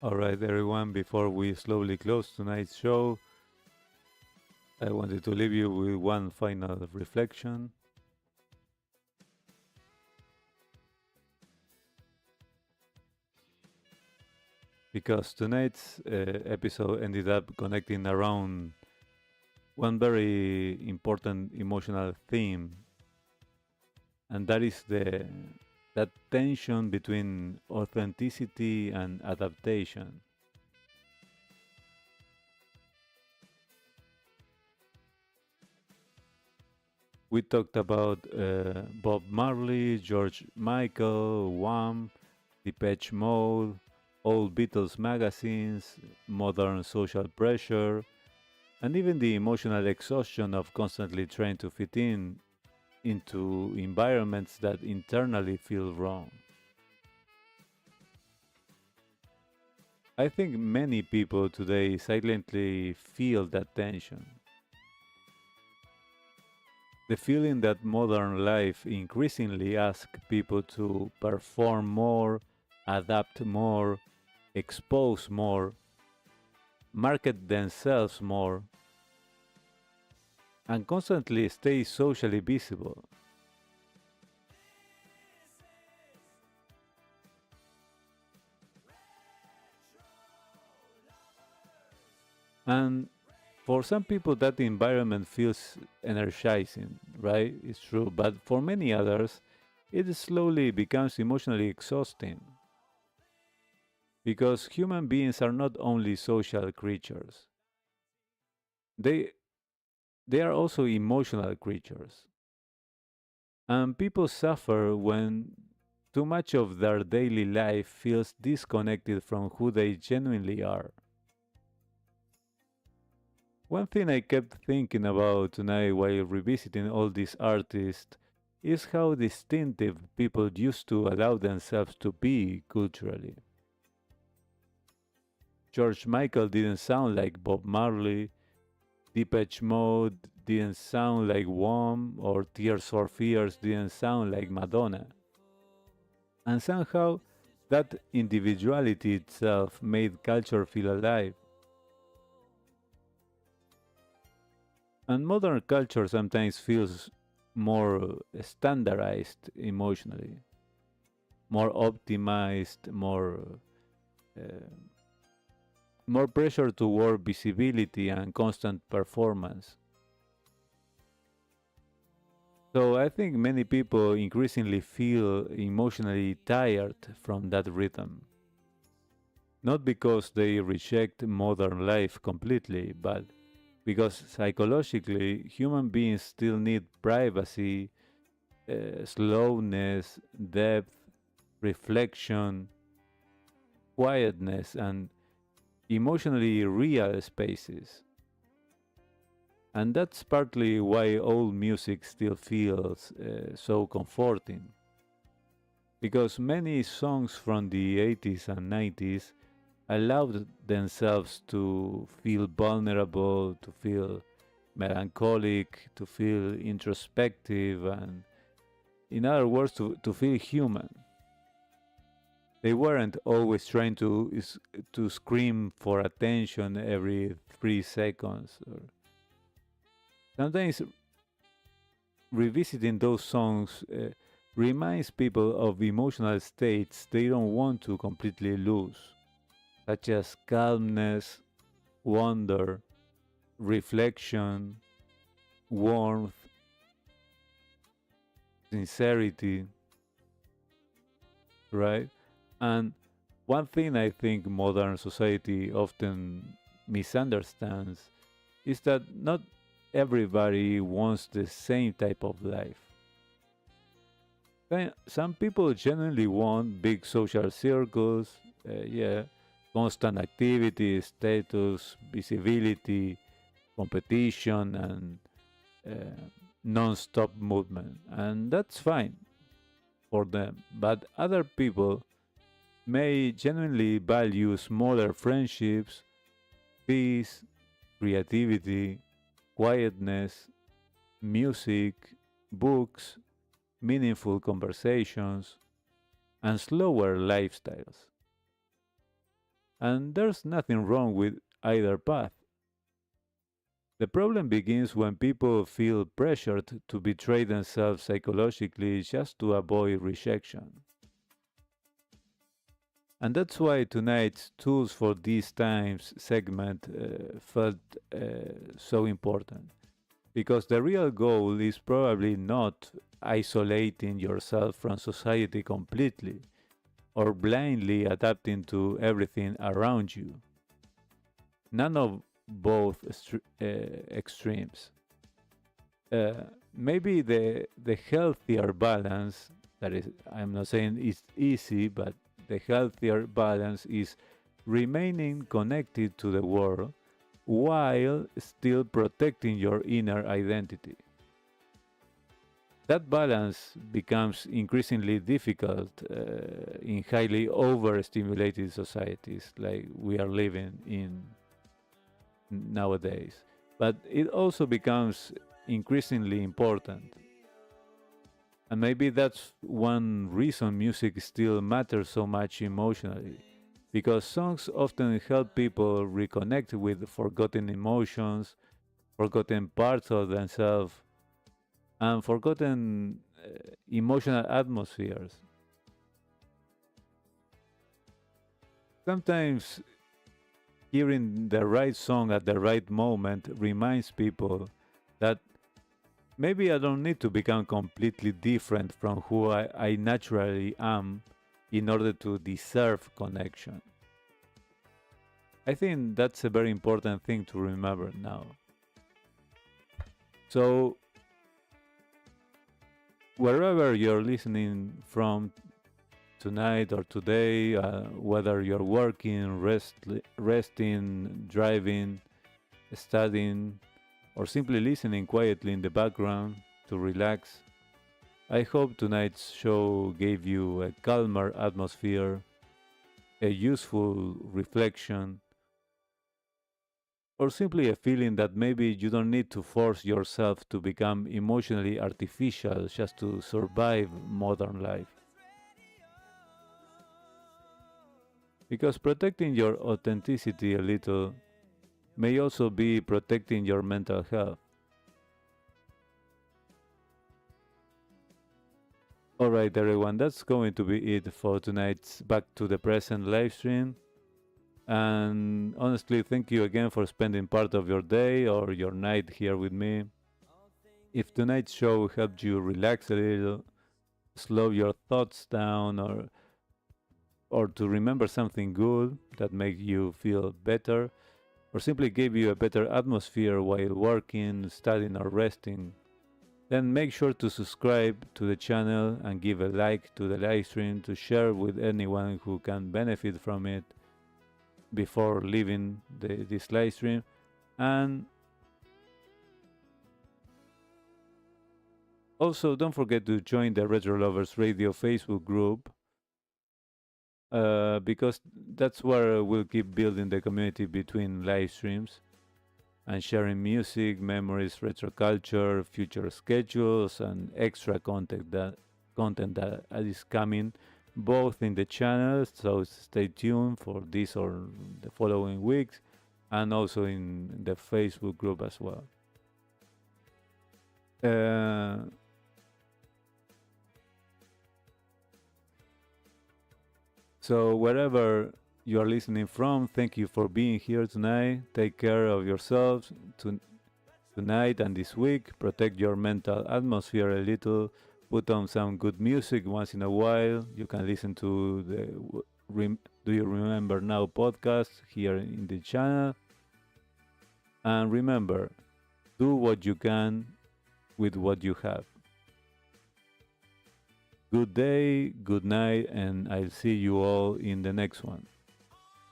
Alright, everyone, before we slowly close tonight's show, I wanted to leave you with one final reflection. Because tonight's episode ended up connecting around one very important emotional theme, and that is that tension between authenticity and adaptation. We talked about Bob Marley, George Michael, Wham, Depeche Mode, old Beatles magazines, modern social pressure, and even the emotional exhaustion of constantly trying to fit in into environments that internally feel wrong. I think many people today silently feel that tension. The feeling that modern life increasingly asks people to perform more, adapt more, expose more, market themselves more, and constantly stay socially visible. And for some people, that environment feels energizing, right? It's true. But for many others, it slowly becomes emotionally exhausting because human beings are not only social creatures, they, they are also emotional creatures. And people suffer when too much of their daily life feels disconnected from who they genuinely are. One thing I kept thinking about tonight while revisiting all these artists is how distinctive people used to allow themselves to be culturally. George Michael didn't sound like Bob Marley, Depeche Mode didn't sound like Wham, or Tears for Fears didn't sound like Madonna. And somehow, that individuality itself made culture feel alive. And modern culture sometimes feels more standardized emotionally, more optimized, uh, more pressure toward visibility and constant performance. So I think many people increasingly feel emotionally tired from that rhythm. Not because they reject modern life completely, but because psychologically human beings still need privacy, slowness, depth, reflection, quietness, and emotionally real spaces. And that's partly why old music still feels so comforting. Because many songs from the 80s and 90s allowed themselves to feel vulnerable, to feel melancholic, to feel introspective, and in other words, to feel human. They weren't always trying to scream for attention every 3 seconds. Or sometimes revisiting those songs reminds people of emotional states they don't want to completely lose, such as calmness, wonder, reflection, warmth, sincerity, right? And one thing I think modern society often misunderstands is that not everybody wants the same type of life. Some people genuinely want big social circles, yeah, constant activity, status, visibility, competition, and non-stop movement, and that's fine for them. But other people may genuinely value smaller friendships, peace, creativity, quietness, music, books, meaningful conversations, and slower lifestyles. And there's nothing wrong with either path. The problem begins when people feel pressured to betray themselves psychologically just to avoid rejection. And that's why tonight's Tools for These Times segment felt so important. Because the real goal is probably not isolating yourself from society completely or blindly adapting to everything around you. None of both extremes. Maybe the healthier balance, that is, I'm not saying it's easy, but the healthier balance is remaining connected to the world while still protecting your inner identity. That balance becomes increasingly difficult in highly overstimulated societies like we are living in nowadays. But it also becomes increasingly important. And maybe that's one reason music still matters so much emotionally. Because songs often help people reconnect with forgotten emotions, forgotten parts of themselves, and forgotten emotional atmospheres. Sometimes hearing the right song at the right moment reminds people that maybe I don't need to become completely different from who I naturally am in order to deserve connection. I think that's a very important thing to remember now. So, wherever you're listening from tonight or today, whether you're working, resting, driving, studying, or simply listening quietly in the background to relax, I hope tonight's show gave you a calmer atmosphere, a useful reflection, or simply a feeling that maybe you don't need to force yourself to become emotionally artificial just to survive modern life. Because protecting your authenticity a little may also be protecting your mental health. Alright, everyone, that's going to be it for tonight's Back to the Present live stream. And honestly, thank you again for spending part of your day or your night here with me. If tonight's show helped you relax a little, slow your thoughts down, or to remember something good that made you feel better, or simply gave you a better atmosphere while working, studying, or resting, then make sure to subscribe to the channel and give a like to the live stream to share with anyone who can benefit from it before leaving this live stream. And also, don't forget to join the RetroLovers Radio Facebook group because that's where we'll keep building the community between live streams and sharing music, memories, retro culture, future schedules, and extra content that is coming both in the channel. So stay tuned for this or the following weeks, and also in the Facebook group as well. So wherever you are listening from, thank you for being here tonight. Take care of yourselves tonight and this week. Protect your mental atmosphere a little. Put on some good music once in a while. You can listen to the Do You Remember Now podcast here in the channel. And remember, do what you can with what you have. Good day, good night, and I'll see you all in the next one.